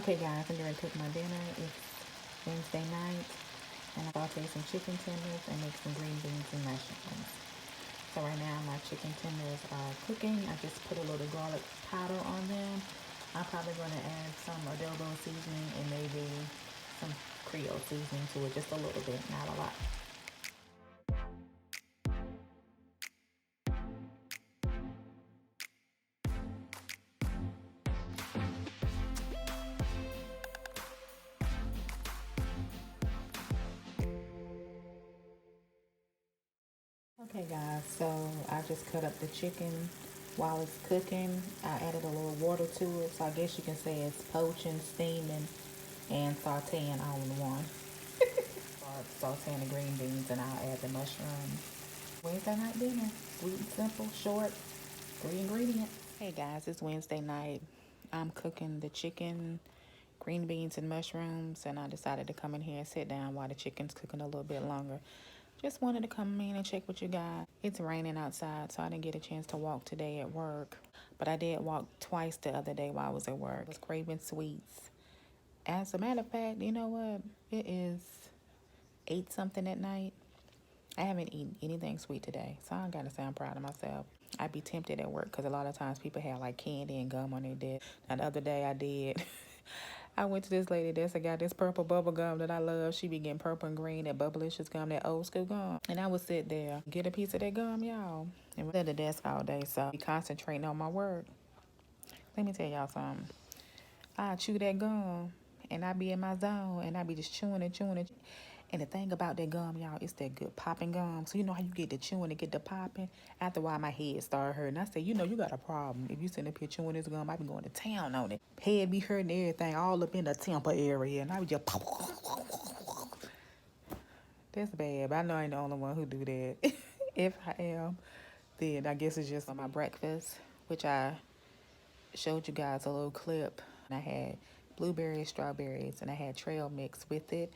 Okay guys, I'm going to cook my dinner. It's Wednesday night and I sauteed some chicken tenders and make some green beans and mushrooms. So right now my chicken tenders are cooking. I just put a little garlic powder on them. I'm probably going to add some adobo seasoning and maybe some Creole seasoning to it, just a little bit, not a lot. Okay guys, so I just cut up the chicken while it's cooking. I added a little water to it, so I guess you can say it's poaching, steaming, and sauteing all in one. Start sauteing the green beans and I'll add the mushrooms. Wednesday night dinner, sweet and simple, short, 3 ingredients. Hey guys, it's Wednesday night. I'm cooking the chicken, green beans, and mushrooms, and I decided to come in here and sit down while the chicken's cooking a little bit longer. Just wanted to come in and check with you guys. It's raining outside, so I didn't get a chance to walk today at work. But I did walk twice the other day while I was at work. I was craving sweets. As a matter of fact, you know what? It is 8 something at night. I haven't eaten anything sweet today, so I gotta say I'm proud of myself. I'd be tempted at work because a lot of times people have like candy and gum on their desk. Now the other day I did. I went to this lady desk. I got this purple bubble gum that I love. She be getting purple and green, that bubblicious gum, that old school gum. And I would sit there, get a piece of that gum, y'all. And was at the desk all day, so be concentrating on my work. Let me tell y'all something. I chew that gum and I be in my zone and I be just chewing and chewing and and the thing about that gum, y'all, it's that good popping gum. So you know how you get the chewing and get the popping? After a while, my head started hurting. I said, you know, you got a problem. If you sitting up here chewing this gum, I be going to town on it. Head be hurting everything all up in the temple area. And I be just that's bad. But I know I ain't the only one who do that. If I am, then I guess it's just on my breakfast, which I showed you guys a little clip. I had blueberries, strawberries, and I had trail mix with it.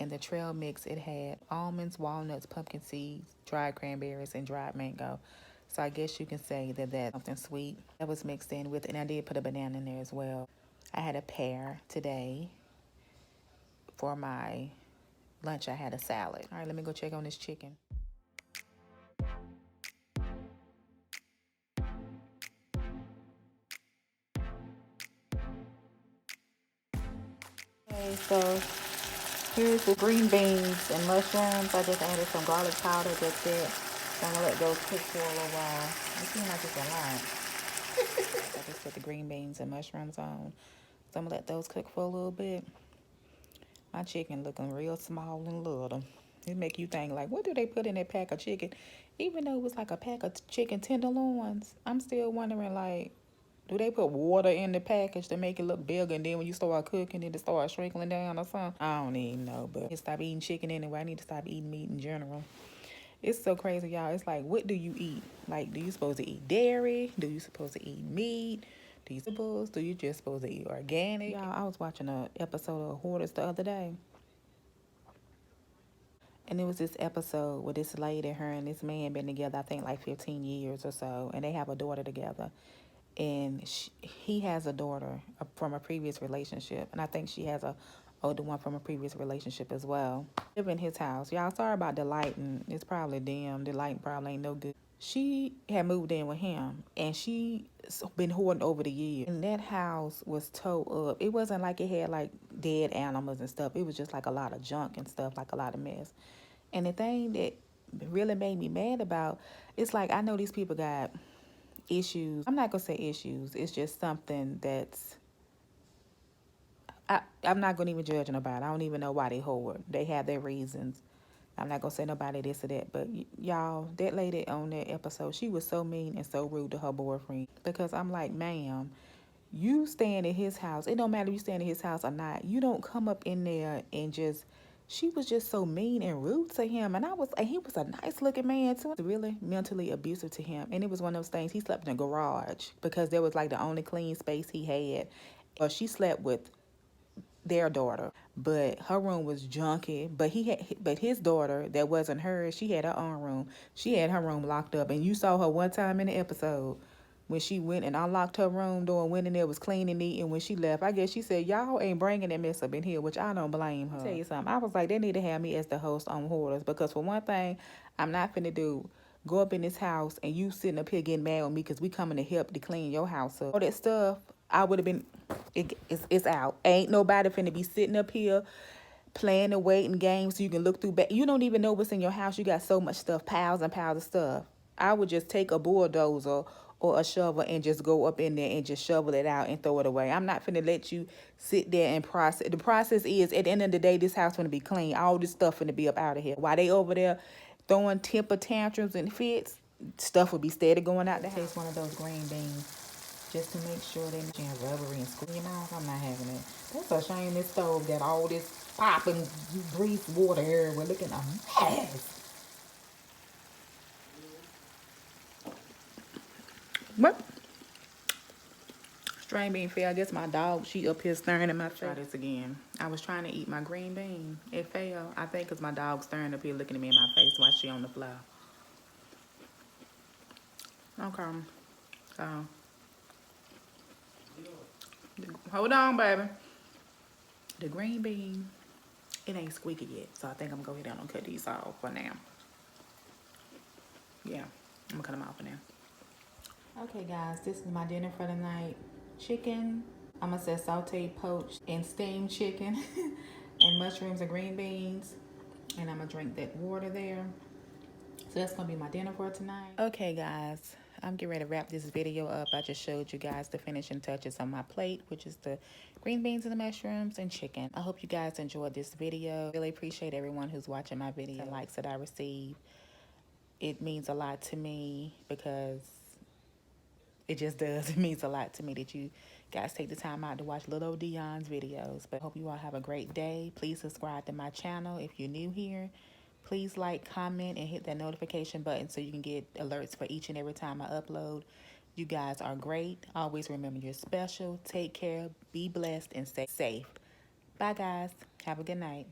And the trail mix, it had almonds, walnuts, pumpkin seeds, dried cranberries, and dried mango. So I guess you can say that that's something sweet that was mixed in with it. And I did put a banana in there as well. I had a pear today. For my lunch, I had a salad. All right, let me go check on this chicken. Okay, so here's the green beans and mushrooms. I just added some garlic powder. That's it. So I'm gonna let those cook for a little while. It seems like it's a lot. I just put the green beans and mushrooms on. So I'm gonna let those cook for a little bit. My chicken looking real small and little. It make you think like, what do they put in that pack of chicken? Even though it was like a pack of chicken tenderloins, I'm still wondering like, do they put water in the package to make it look bigger, and then when you start cooking it start shrinking down or something? I don't even know, but I need to stop eating chicken anyway. I need to stop eating meat in general. It's so crazy, y'all. It's like, what do you eat? Like, do you supposed to eat dairy? Do you supposed to eat meat? Do you just supposed to eat organic? Y'all, I was watching an episode of Hoarders the other day. And it was this episode where this lady, her and this man been together, I think like 15 years or so. And they have a daughter together. And he has a daughter from a previous relationship. And I think she has a older one from a previous relationship as well. Live in his house. Y'all, sorry about the lighting. It's probably dim. The lighting probably ain't no good. She had moved in with him, and she been hoarding over the years. And that house was towed up. It wasn't like it had like dead animals and stuff. It was just like a lot of junk and stuff, like a lot of mess. And the thing that really made me mad about, it's like I know these people got issues. I'm not gonna say issues. It's just something that's I'm not gonna even judge them about. I don't even know why they hoard. They have their reasons. I'm not gonna say nobody this or that, but y'all, that lady on that episode, she was so mean and so rude to her boyfriend. Because I'm like, ma'am, you staying in his house. It don't matter if you staying in his house or not. You don't come up in there and just. She was just so mean and rude to him, and he was a nice looking man too. Really mentally abusive to him, and it was one of those things. He slept in a garage because there was like the only clean space he had. Or she slept with their daughter, but her room was junky. But his daughter, that wasn't hers, she had her own room. She had her room locked up, and you saw her one time in the episode. when she went and unlocked her room door and went in there, was clean and neat. And when she left, I guess she said, y'all ain't bringing that mess up in here, which I don't blame her. I'll tell you something. I was like, they need to have me as the host on Hoarders, because for one thing, I'm not finna go up in this house and you sitting up here getting mad with me because we coming to help to clean your house up. All that stuff, I would have been, it's out. Ain't nobody finna be sitting up here playing and waiting games so you can look through back. You don't even know what's in your house. You got so much stuff, piles and piles of stuff. I would just take a bulldozer or a shovel and just go up in there and just shovel it out and throw it away. I'm not finna let you sit there and process. The process is, at the end of the day, this house finna be clean. All this stuff finna be up out of here. While they over there throwing temper tantrums and fits, stuff will be steady going out the house. Taste one of those green beans just to make sure they are rubbery and squeeze your mouth. I'm not having it. That's a shame this stove got all this popping grease water here. We're looking a mess. What? String bean fail. I guess my dog, she up here staring at my face. Try this again. I was trying to eat my green bean. It failed. I think because my dog's staring up here looking at me in my face while she on the floor. Okay. Hold on, baby. The green bean, it ain't squeaky yet, so I think I'm gonna go ahead and cut these off for now. Yeah, I'm gonna cut them off for now. Okay, guys, this is my dinner for the night. Chicken, I'm gonna say sauteed, poached, and steamed chicken, and mushrooms and green beans, and I'm gonna drink that water there. So that's gonna be my dinner for tonight. Okay, guys, I'm getting ready to wrap this video up. I just showed you guys the finishing touches on my plate, which is the green beans and the mushrooms and chicken. I hope you guys enjoyed this video. Really appreciate everyone who's watching my video. The likes that I receive, it means a lot to me, because it just does. It means a lot to me that you guys take the time out to watch little old Dion's videos. But I hope you all have a great day. Please subscribe to my channel if you're new here. Please like, comment, and hit that notification button so you can get alerts for each and every time I upload. You guys are great. Always remember you're special. Take care. Be blessed and stay safe. Bye, guys. Have a good night.